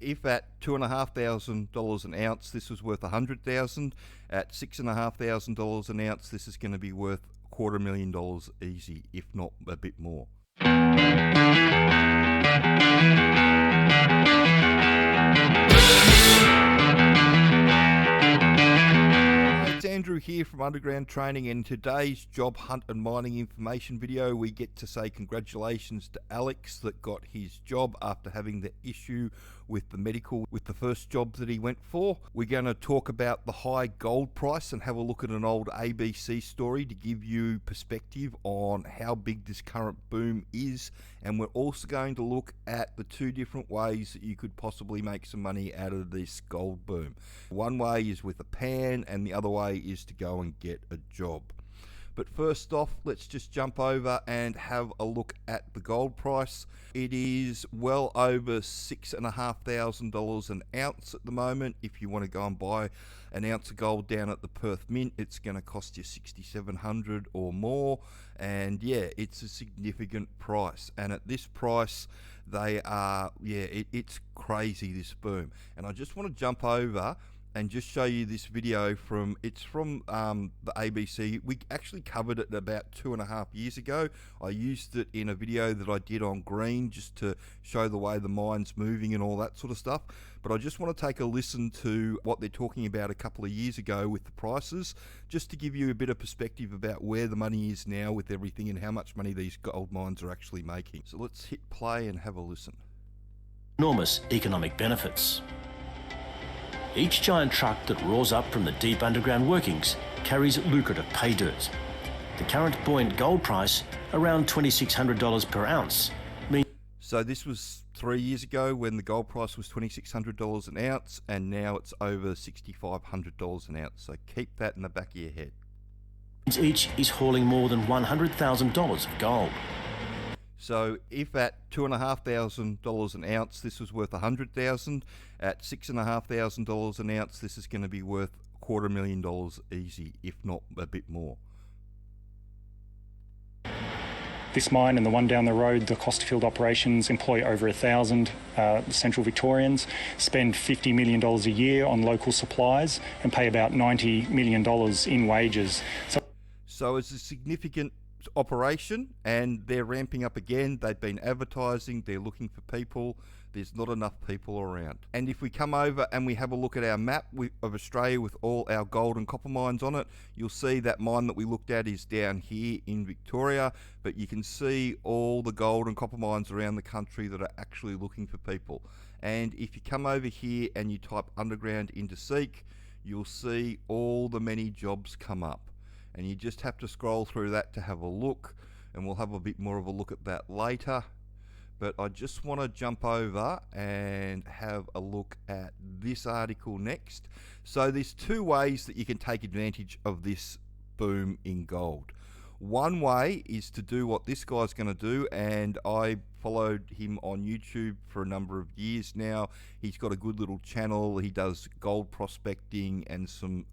If at $2,500 an ounce, this was worth $100,000. At $6,500 an ounce, this is going to be worth $250,000 easy, if not a bit more. It's Andrew here from Underground Training, and in today's job hunt and mining information video we get to say congratulations to Alex that got his job after having the issue with the medical with the first job that he went for. We're going to talk about the high gold price and have a look at an old ABC story to give you perspective on how big this current boom is, and we're also going to look at the two different ways that you could possibly make some money out of this gold boom. One way is with a pan and the other way is to go and get a job. But first off, let's just jump over and have a look at the gold price. It is well over $6,500 an ounce at the moment. If you want to go and buy an ounce of gold down at the Perth Mint, it's going to cost you $6,700 or more. And yeah, it's a significant price. And at this price, they are, it's crazy, this boom. And I just want to jump over and just show you this video from the ABC. We actually covered it about 2.5 years ago. I used it in a video that I did on green just to show the way the mine's moving and all that sort of stuff. But I just want to take a listen to what they're talking about a couple of years ago with the prices, just to give you a bit of perspective about where the money is now with everything and how much money these gold mines are actually making. So let's hit play and have a listen. Enormous economic benefits. Each giant truck that roars up from the deep underground workings carries lucrative pay dirt. The current buoyant gold price, around $2,600 per ounce, means... So this was 3 years ago when the gold price was $2,600 an ounce, and now it's over $6,500 an ounce. So keep that in the back of your head. Each is hauling more than $100,000 of gold. So if at $2,500 an ounce, this was worth $100,000. At $6,500 an ounce, this is going to be worth $250,000 easy, if not a bit more. This mine and the one down the road, the Costerfield operations, employ over 1,000 Central Victorians, spend $50 million a year on local supplies, and pay about $90 million in wages. So it's a significant operation, and they're ramping up again. They've been advertising, they're looking for people. There's not enough people around. And if we come over and we have a look at our map of Australia with all our gold and copper mines on it, you'll see that mine that we looked at is down here in Victoria, but you can see all the gold and copper mines around the country that are actually looking for people. And if you come over here and you type underground into Seek, you'll see all the many jobs come up. And you just have to scroll through that to have a look, and we'll have a bit more of a look at that later. But I just want to jump over and have a look at this article next. So there's two ways that you can take advantage of this boom in gold. One way is to do what this guy's going to do, and I followed him on YouTube for a number of years now. He's got a good little channel. He does gold prospecting and some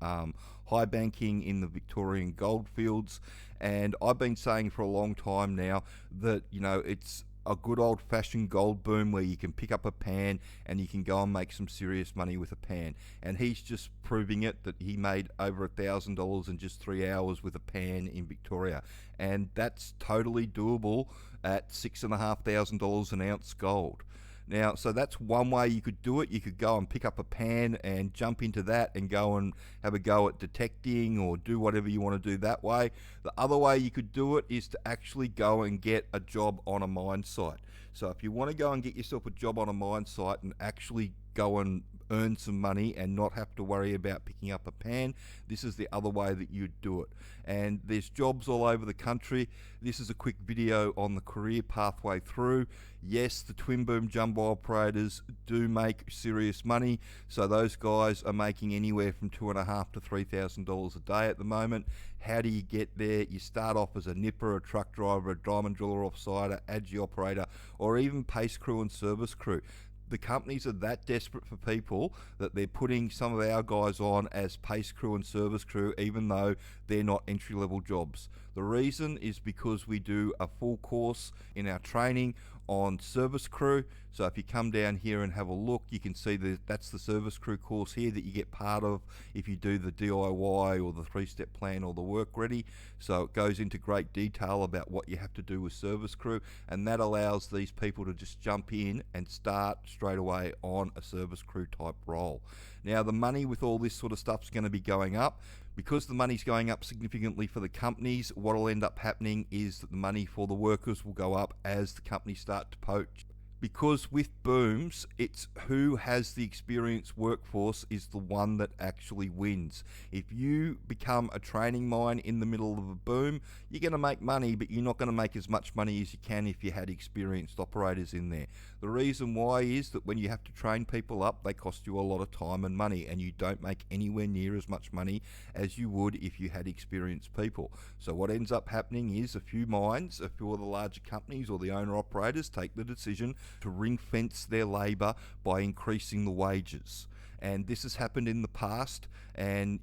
high banking in the Victorian gold fields, and I've been saying for a long time now that, you know, it's a good old-fashioned gold boom where you can pick up a pan and you can go and make some serious money with a pan. And he's just proving it, that he made over $1,000 in just 3 hours with a pan in Victoria, and that's totally doable at $6,500 an ounce gold. Now, so that's one way you could do it. You could go and pick up a pan and jump into that and go and have a go at detecting or do whatever you want to do that way. The other way you could do it is to actually go and get a job on a mine site. So if you want to go and get yourself a job on a mine site and actually go and earn some money and not have to worry about picking up a pan, this is the other way that you'd do it. And there's jobs all over the country. This is a quick video on the career pathway through. Yes, the twin boom jumbo operators do make serious money, so those guys are making anywhere from $2,500 to $3,000 a day at the moment. How do you get there? You start off as a nipper, a truck driver, a diamond driller, offsider, AGI operator, or even pace crew and service crew. The companies are that desperate for people that they're putting some of our guys on as pace crew and service crew, even though they're not entry-level jobs. The reason is because we do a full course in our training on service crew. So if you come down here and have a look, you can see that that's the service crew course here that you get part of if you do the DIY or the 3-step plan or the work ready. So it goes into great detail about what you have to do with service crew, and that allows these people to just jump in and start straight away on a service crew type role. Now the money with all this sort of stuff is going to be going up. Because the money's going up significantly for the companies, what will end up happening is that the money for the workers will go up as the companies start to poach. Because with booms, it's who has the experienced workforce is the one that actually wins. If you become a training mine in the middle of a boom, you're going to make money, but you're not going to make as much money as you can if you had experienced operators in there. The reason why is that when you have to train people up, they cost you a lot of time and money, and you don't make anywhere near as much money as you would if you had experienced people. So what ends up happening is a few mines, a few of the larger companies or the owner operators take the decision to ring fence their labour by increasing the wages. And this has happened in the past, and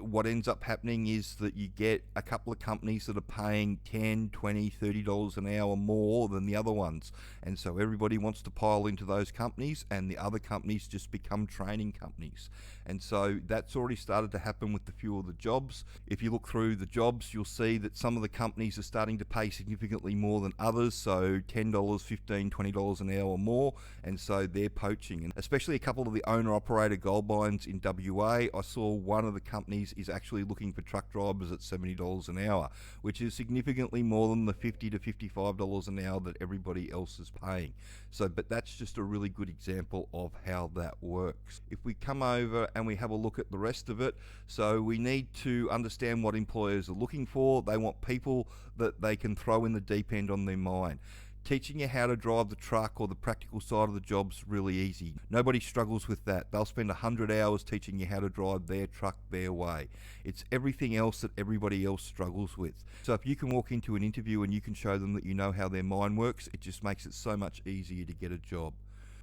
what ends up happening is that you get a couple of companies that are paying $10, $20, $30 an hour more than the other ones, and so everybody wants to pile into those companies, and the other companies just become training companies. And so that's already started to happen with a few of the jobs. If you look through the jobs, you'll see that some of the companies are starting to pay significantly more than others, so $10, $15, $20 an hour more, and so they're poaching. And especially a couple of the owner-operator gold mines in WA, I saw one of the companies is actually looking for truck drivers at $70 an hour, which is significantly more than the $50 to $55 an hour that everybody else is paying. So, but that's just a really good example of how that works. If we come over and we have a look at the rest of it, so we need to understand what employers are looking for. They want people that they can throw in the deep end on their mine. Teaching you how to drive the truck or the practical side of the job's really easy. Nobody struggles with that. They'll spend 100 hours teaching you how to drive their truck their way. It's everything else that everybody else struggles with. So if you can walk into an interview and you can show them that you know how their mine works, it just makes it so much easier to get a job.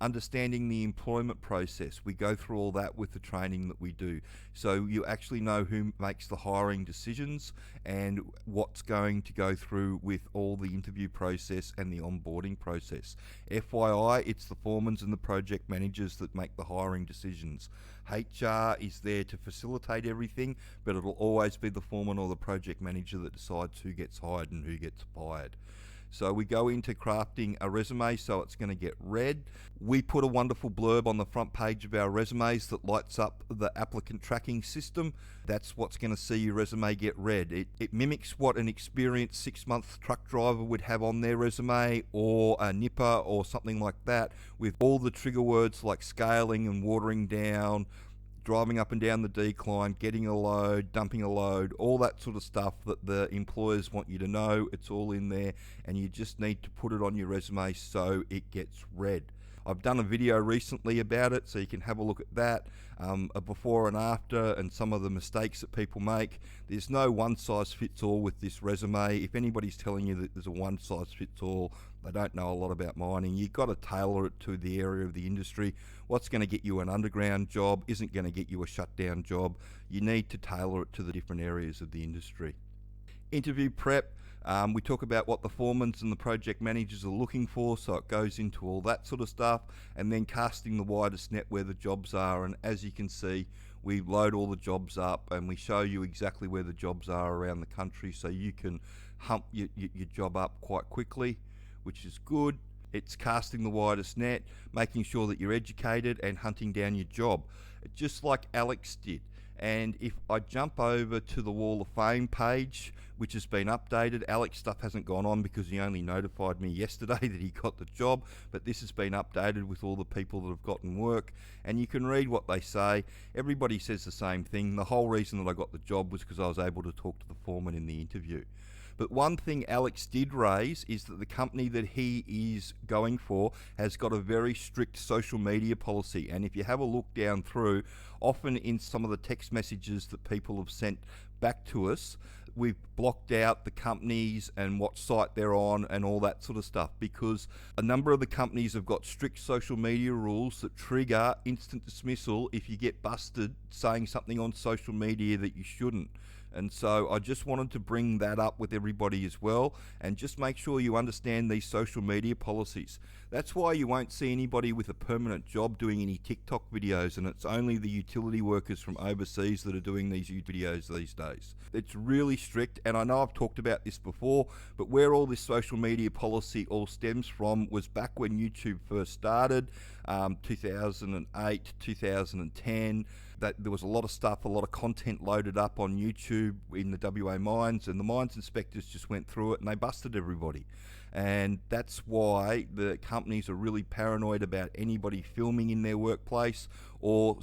Understanding the employment process, we go through all that with the training that we do. So you actually know who makes the hiring decisions and what's going to go through with all the interview process and the onboarding process. FYI, it's the foremans and the project managers that make the hiring decisions. HR is there to facilitate everything, but it'll always be the foreman or the project manager that decides who gets hired and who gets fired. So we go into crafting a resume so it's going to get read. We put a wonderful blurb on the front page of our resumes that lights up the applicant tracking system. That's what's going to see your resume get read. It mimics what an experienced 6-month truck driver would have on their resume, or a nipper or something like that, with all the trigger words like scaling and watering down, driving up and down the decline, getting a load, dumping a load, all that sort of stuff that the employers want you to know. It's all in there, and you just need to put it on your resume so it gets read. I've done a video recently about it, so you can have a look at that, a before and after, and some of the mistakes that people make. There's no one size fits all with this resume. If anybody's telling you that there's a one size fits all, they don't know a lot about mining. You've got to tailor it to the area of the industry. What's going to get you an underground job isn't going to get you a shutdown job. You need to tailor it to the different areas of the industry. Interview prep. We talk about what the foremans and the project managers are looking for, so it goes into all that sort of stuff, and then casting the widest net where the jobs are. And as you can see, we load all the jobs up and we show you exactly where the jobs are around the country, so you can hump your job up quite quickly, which is good. It's casting the widest net, making sure that you're educated, and hunting down your job, just like Alex did. And if I jump over to the Wall of Fame page, which has been updated, Alex stuff hasn't gone on because he only notified me yesterday that he got the job, but this has been updated with all the people that have gotten work, and you can read what they say. Everybody says the same thing. The whole reason that I got the job was because I was able to talk to the foreman in the interview. But one thing Alex did raise is that the company that he is going for has got a very strict social media policy. And if you have a look down through, often in some of the text messages that people have sent back to us, we've blocked out the companies and what site they're on and all that sort of stuff, because a number of the companies have got strict social media rules that trigger instant dismissal if you get busted saying something on social media that you shouldn't. And so I just wanted to bring that up with everybody as well, and just make sure you understand these social media policies. That's why you won't see anybody with a permanent job doing any TikTok videos, and it's only the utility workers from overseas that are doing these videos these days. It's really strict, and I know I've talked about this before, but where all this social media policy all stems from was back when YouTube first started, 2008, 2010. That there was a lot of stuff, a lot of content loaded up on YouTube in the WA mines, and the mines inspectors just went through it and they busted everybody. And that's why the companies are really paranoid about anybody filming in their workplace or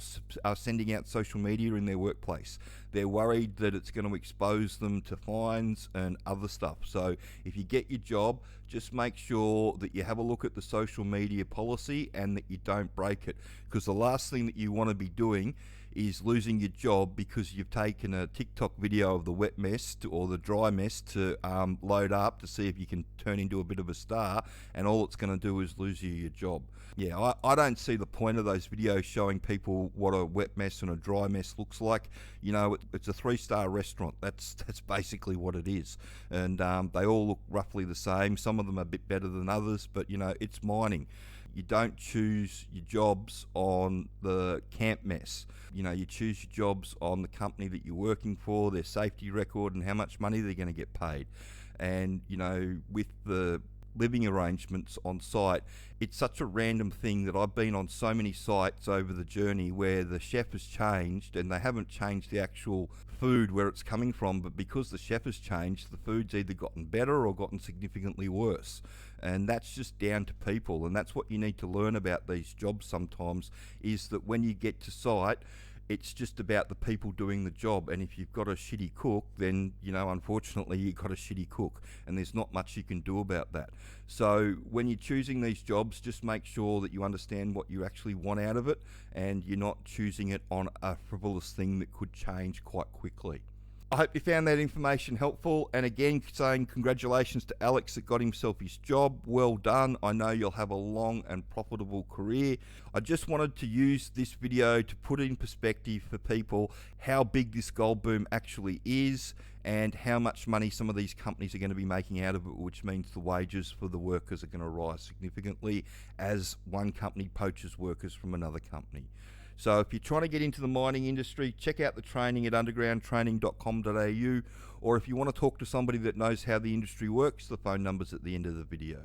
sending out social media in their workplace. They're worried that it's going to expose them to fines and other stuff. So if you get your job, just make sure that you have a look at the social media policy and that you don't break it, because the last thing that you want to be doing is losing your job because you've taken a TikTok video of the wet mess or the dry mess to load up to see if you can turn into a bit of a star, and all it's going to do is lose you your job. Yeah, I don't see the point of those videos showing people what a wet mess and a dry mess looks like. You know, it's a 3-star restaurant. That's basically what it is. And they all look roughly the same. Some of them are a bit better than others, but you know, it's mining. You don't choose your jobs on the camp mess. You know, you choose your jobs on the company that you're working for, their safety record, and how much money they're going to get paid. And, you know, with the living arrangements on site, it's such a random thing that I've been on so many sites over the journey where the chef has changed and they haven't changed the actual food where it's coming from, but because the chef has changed, the food's either gotten better or gotten significantly worse. And that's just down to people, and that's what you need to learn about these jobs sometimes, is that when you get to site, it's just about the people doing the job. And if you've got a shitty cook, then, you know, unfortunately you've got a shitty cook, and there's not much you can do about that. So when you're choosing these jobs, just make sure that you understand what you actually want out of it, and you're not choosing it on a frivolous thing that could change quite quickly. I hope you found that information helpful, and again, saying congratulations to Alex that got himself his job. Well done. I know you'll have a long and profitable career. I just wanted to use this video to put in perspective for people how big this gold boom actually is and how much money some of these companies are going to be making out of it, which means the wages for the workers are going to rise significantly as one company poaches workers from another company. So if you're trying to get into the mining industry, check out the training at undergroundtraining.com.au, or if you want to talk to somebody that knows how the industry works, the phone number's at the end of the video.